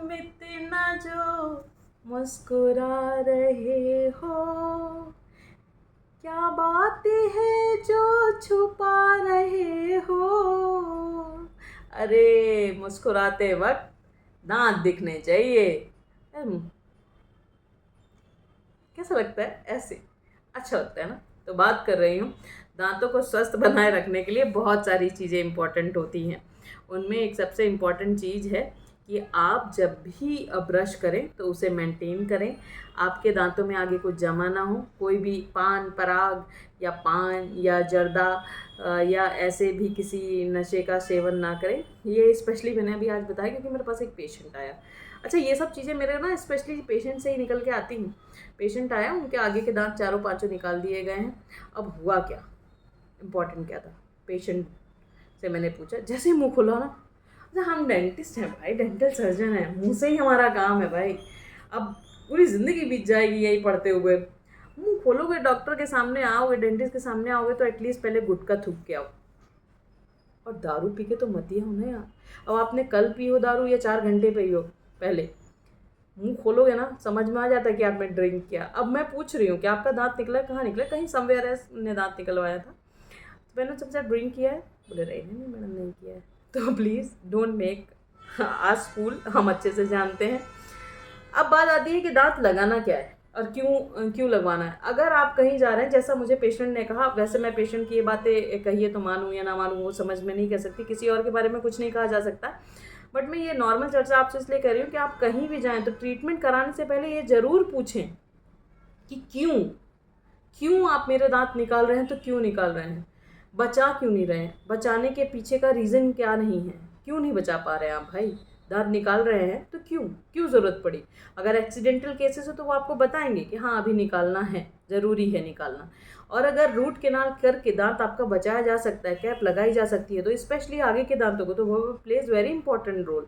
तुम इतना जो मुस्कुरा रहे हो, क्या बातें है जो छुपा रहे हो। अरे मुस्कुराते वक्त दांत दिखने चाहिए। कैसा लगता है ऐसे? अच्छा लगता है ना? तो बात कर रही हूँ, दांतों को स्वस्थ बनाए रखने के लिए बहुत सारी चीज़ें इम्पॉर्टेंट होती हैं। उनमें एक सबसे इम्पॉर्टेंट चीज़ है कि आप जब भी ब्रश करें तो उसे मेंटेन करें। आपके दांतों में आगे कुछ जमा ना हो, कोई भी पान पराग या पान या जर्दा या ऐसे भी किसी नशे का सेवन ना करें। ये स्पेशली मैंने अभी आज बताया क्योंकि मेरे पास एक पेशेंट आया। अच्छा, ये सब चीज़ें मेरे ना स्पेशली पेशेंट से ही निकल के आती हैं। पेशेंट आया, उनके आगे के दांत चारों पांचों निकाल दिए गए हैं। अब हुआ क्या, इम्पॉर्टेंट क्या था, पेशेंट से मैंने पूछा, जैसे ही मुंह खोला ना, अच्छा हम डेंटिस्ट हैं भाई, डेंटल सर्जन हैं, मुंह से ही हमारा काम है भाई। अब पूरी ज़िंदगी बीत जाएगी यही पढ़ते हुए। मुंह खोलोगे, डॉक्टर के सामने आओगे, डेंटिस्ट के सामने आओगे तो एटलीस्ट पहले गुटखा थूक के आओ। और दारू पी के तो मत ही हो ना यार। अब आपने कल पी हो दारू या 4 घंटे पी हो, पहले मुंह खोलोगे ना समझ में आ जाता है कि आपने ड्रिंक किया। अब मैं पूछ रही हूँ कि आपका दांत निकला है, कहाँ निकला, कहीं समवेयर ने दांत निकलवाया था तो मैंने सबसे ड्रिंक किया है? बोले रही नहीं मैडम, नहीं किया है। तो प्लीज़ डोंट मेक आस फूल, हम अच्छे से जानते हैं। अब बात आती है कि दांत लगाना क्या है और क्यों क्यों लगवाना है। अगर आप कहीं जा रहे हैं, जैसा मुझे पेशेंट ने कहा, वैसे मैं पेशेंट की ये बातें कहिए तो मानूँ या ना मानूँ वो समझ में नहीं कर सकती, किसी और के बारे में कुछ नहीं कहा जा सकता। बट मैं ये नॉर्मल चर्चा आपसे इसलिए कर रही हूँ कि आप कहीं भी जाएं तो ट्रीटमेंट कराने से पहले ये ज़रूर पूछें कि क्यों क्यों आप मेरे दांत निकाल रहे हैं, तो क्यों निकाल रहे हैं, बचा क्यों नहीं रहे हैं, बचाने के पीछे का रीज़न क्या नहीं है, क्यों नहीं बचा पा रहे हैं आप भाई, दांत निकाल रहे हैं तो क्यों क्यों ज़रूरत पड़ी। अगर एक्सीडेंटल केसेस हो तो वो आपको बताएंगे कि हाँ अभी निकालना है, ज़रूरी है निकालना। और अगर रूट केनाल करके दांत आपका बचाया जा सकता है, कैप लगाई जा सकती है, तो स्पेशली आगे के दांतों को तो वो प्लेज वेरी इंपॉर्टेंट रोल।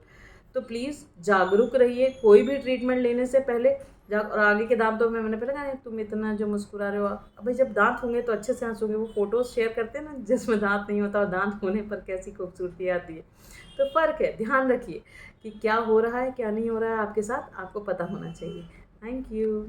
तो प्लीज़ जागरूक रहिए कोई भी ट्रीटमेंट लेने से पहले। और आगे के दांतों में मैंने पहले कहा तुम इतना जो मुस्कुरा रहे हो, अभी जब दांत होंगे तो अच्छे से हंसोगे। वो फोटोज़ शेयर करते हैं ना जिसमें दांत नहीं होता और दांत होने पर कैसी खूबसूरती आती है। तो फ़र्क है, ध्यान रखिए कि क्या हो रहा है क्या नहीं हो रहा है आपके साथ, आपको पता होना चाहिए। Thank you.